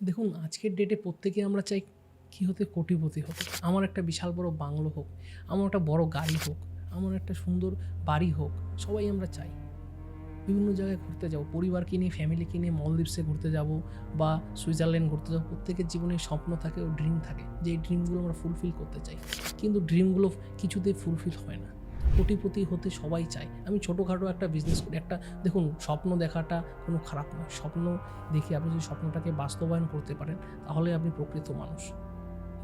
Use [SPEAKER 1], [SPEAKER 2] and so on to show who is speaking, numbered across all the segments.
[SPEAKER 1] দেখুন, আজকের ডেটে প্রত্যেকে আমরা চাই কী হতে, কোটিপতি হতে। আমার একটা বিশাল বড় বাংলো হোক, আমার একটা বড় গাড়ি হোক, আমার একটা সুন্দর বাড়ি হোক, সবাই আমরা চাই। বিভিন্ন জায়গায় ঘুরতে যাবো, পরিবারকে নিয়ে, ফ্যামিলিকে নিয়ে মলদ্বীপসে ঘুরতে যাবো বা সুইজারল্যান্ড ঘুরতে যাবো। প্রত্যেকের জীবনে স্বপ্ন থাকে ও ড্রিম থাকে যে এই ড্রিমগুলো আমরা ফুলফিল করতে চাই, কিন্তু ড্রিমগুলো কিছুতেই ফুলফিল হয় না। কোটিপতি হতে সবাই চায়। আমি ছোটোখাটো একটা বিজনেস করি, দেখুন, স্বপ্ন দেখাটা কোনো খারাপ নয়। স্বপ্ন দেখে আপনি যদি স্বপ্নটাকে বাস্তবায়ন করতে পারেন, তাহলে আপনি প্রকৃত মানুষ।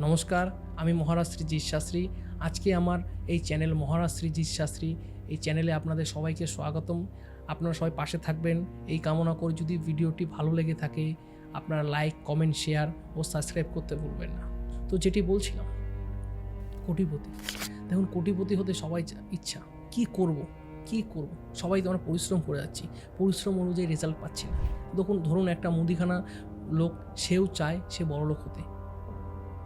[SPEAKER 1] নমস্কার, আমি মহারাজ শ্রীজিৎ শাস্ত্রী। আজকে আমার এই চ্যানেল মহারাজ শ্রীজিৎ শাস্ত্রী, এই চ্যানেলে আপনাদের সবাইকে স্বাগতম। আপনারা সবাই পাশে থাকবেন এই কামনা করে। যদি ভিডিওটি ভালো লেগে থাকে, আপনারা লাইক, কমেন্ট, শেয়ার ও সাবস্ক্রাইব করতে ভুলবেন না। তো যেটি বলছিলাম, কোটিপতি। দেখুন, কোটিপতি হতে সবাই ইচ্ছা। কি করব, সবাই তো আমরা পরিশ্রম করে যাচ্ছি, পরিশ্রম অনুযায়ী রেজাল্ট পাচ্ছি না। ধরুন একটা মুদিখানা লোক, সেও চায় সে বড়লোক হতে,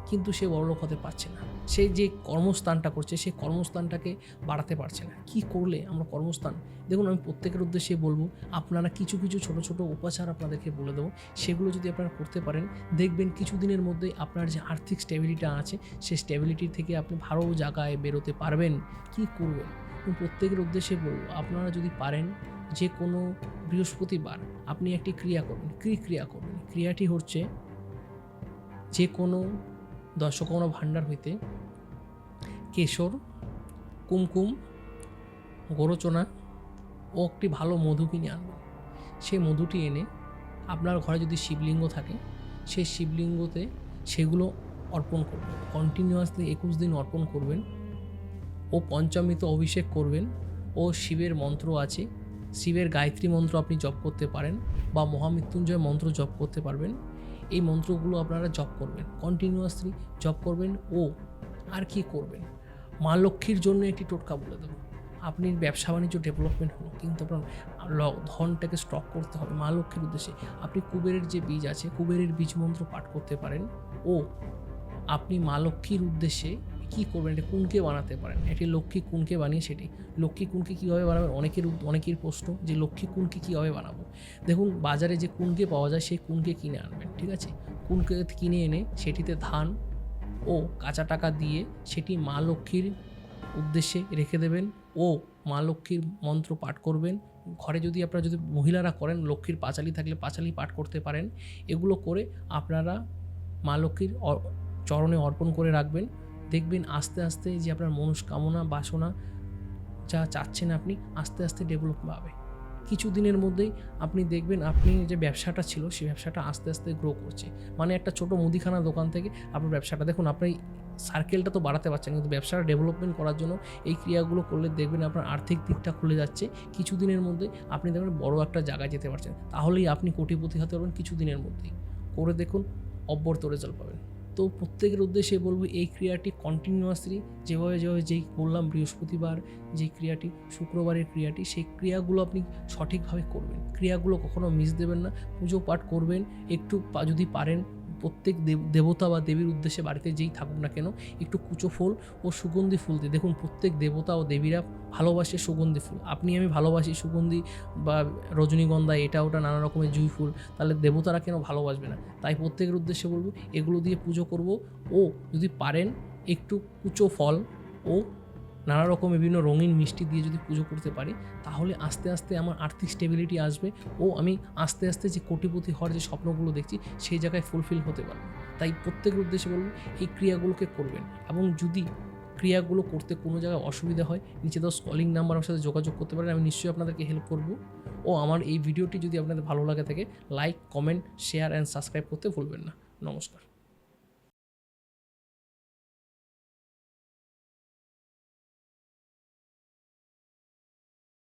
[SPEAKER 1] কিন্তু সে বড়লোক হতে পারছে না। সে যে কর্মস্থানটা করছে, সে কর্মস্থানটাকে বাড়াতে পারছে না। কি করলে আমরা কর্মস্থান, দেখুন, আমি প্রত্যেকের উদ্দেশ্যে বলবো, আপনারা কিছু ছোট ছোট উপাচার আপনাদেরকে বলে দেবো। সেগুলো যদি আপনারা করতে পারেন, দেখবেন কিছু দিনের মধ্যে আপনার যে আর্থিক স্টেবিলিটি আছে, সেই স্টেবিলিটি থেকে আপনি ভালো জায়গায় বেরোতে পারবেন। কি করবেন, আমি প্রত্যেকের উদ্দেশ্যে বলবো, আপনারা যদি পারেন, যে কোনো বৃহস্পতিবার আপনি একটি ক্রিয়া করবেন। ক্রিয়া করবেন, ক্রিয়াটি হচ্ছে যে কোনো দশকর্মা ভাণ্ডার হইতে কেশর, কুমকুম, গোরচনা ও একটি ভালো মধু কিনে আনবেন। সেই মধুটি এনে আপনার ঘরে যদি শিবলিঙ্গ থাকে, সেই শিবলিঙ্গতে সেগুলো অর্পণ করবেন। কন্টিনিউয়াসলি 21 দিন অর্পণ করবেন ও পঞ্চামৃত অভিষেক করবেন। ও শিবের মন্ত্র আছে, শিবের গায়ত্রী মন্ত্র আপনি জপ করতে পারেন বা মহামৃত্যুঞ্জয় মন্ত্র জপ করতে পারবেন। এই মন্ত্রগুলো আপনারা জপ করবেন, কন্টিনিউয়াসলি জপ করবেন। ও আর কি করবেন, মা লক্ষ্মীর জন্য একটি টোটকা বলে দেবো। আপনি ব্যবসা বাণিজ্য ডেভেলপমেন্ট হলো, কিন্তু আপনার ধনটাকে স্টক করতে হবে মা লক্ষ্মীর উদ্দেশ্যে। আপনি কুবেরের যে বীজ আছে, কুবেরের বীজ মন্ত্র পাঠ করতে পারেন। ও আপনি মা লক্ষ্মীর উদ্দেশ্যে কী করবেন, এটা কুনকে বানাতে পারেন। একটি লক্ষ্মী কুনকে বানিয়ে, সেটি লক্ষ্মী কুনকে কীভাবে বানাবেন, অনেকের প্রশ্ন যে লক্ষ্মী কুনকে কীভাবে বানাবো। দেখুন, বাজারে যে কুনকে পাওয়া যায়, সেই কুনকে কিনে আনবেন, ঠিক আছে? কুনকে কিনে এনে সেটিতে ধান ও কাঁচা টাকা দিয়ে সেটি মা লক্ষ্মীর উদ্দেশ্যে রেখে দেবেন ও মা লক্ষ্মীর মন্ত্র পাঠ করবেন। ঘরে যদি মহিলারা করেন, লক্ষ্মীর পাঁচালি থাকলে পাঁচালি পাঠ করতে পারেন। এগুলো করে আপনারা মা লক্ষ্মীর চরণে অর্পণ করে রাখবেন। দেখবেন আস্তে আস্তে যে আপনার মনস্কামনা, বাসনা যা চাচ্ছেন, আপনি আস্তে আস্তে ডেভেলপ পাবে। কিছু দিনের মধ্যেই আপনি দেখবেন আপনি যে ব্যবসাটা ছিল, সেই ব্যবসাটা আস্তে আস্তে গ্রো করছে। মানে একটা ছোটো মুদিখানা দোকান থেকে আপনার ব্যবসাটা, দেখুন, আপনি সার্কেলটা তো বাড়াতে পারছেন, কিন্তু ব্যবসাটা ডেভেলপমেন্ট করার জন্য এই ক্রিয়াগুলো করলে দেখবেন আপনার আর্থিক দিকটা খুলে যাচ্ছে। কিছু দিনের মধ্যে আপনি দেখবেন বড় একটা জায়গায় যেতে পারছেন। তাহলেই আপনি কোটিপতি হতে পারবেন কিছু দিনের মধ্যেই। করে দেখুন, অব্যর্থ রেজাল্ট পাবেন। তো প্রত্যেকের উদ্দেশ্যে বলবো, এই ক্রিয়াটি কন্টিনিউয়াসলি যেভাবে যেই বললাম, বৃহস্পতিবার যে ক্রিয়াটি, শুক্রবারের ক্রিয়াটি, সেই ক্রিয়াগুলো আপনি সঠিকভাবে করবেন। ক্রিয়াগুলো কখনো মিস দেবেন না। পুজো পাঠ করবেন, একটু যদি পারেন প্রত্যেক দেবতা বা দেবীর উদ্দেশ্যে বাড়িতে যেই থাকুক না কেন, একটু কুচো ফুল ও সুগন্ধি ফুল দিয়ে, দেখুন, প্রত্যেক দেবতা ও দেবীরা ভালোবাসে সুগন্ধি ফুল। আমি ভালোবাসি সুগন্ধি বা রজনীগন্ধা, এটা ওটা নানা রকমের জুঁই ফুল, তাহলে দেবতারা কেন ভালোবাসবে না? তাই প্রত্যেকের উদ্দেশ্যে বলবো, এগুলো দিয়ে পুজো করব। ও যদি পারেন একটু কুচো ফল ও নানা রকম বিভিন্ন রঙিন মিষ্টি দিয়ে যদি পুজো করতে পারি, তাহলে আস্তে আস্তে আমার আর্থিক স্টেবিলিটি আসবে ও আমি আস্তে আস্তে যে কোটিপতি হওয়ার যে স্বপ্নগুলো দেখছি, সেই জায়গায় ফুলফিল হতে পারবো। তাই প্রত্যেকের উদ্দেশ্যে বলবো, এই ক্রিয়াগুলোকে করবেন। এবং যদি ক্রিয়াগুলো করতে কোনো জায়গায় অসুবিধা হয়, নিচে তো কলিং নাম্বার আমার সাথে যোগাযোগ করতে পারেন, আমি নিশ্চয়ই আপনাদেরকে হেল্প করব। ও আমার এই ভিডিওটি যদি আপনাদের ভালো লাগে থাকে, like, comment, share and subscribe করতে ভুলবেন না। নমস্কার।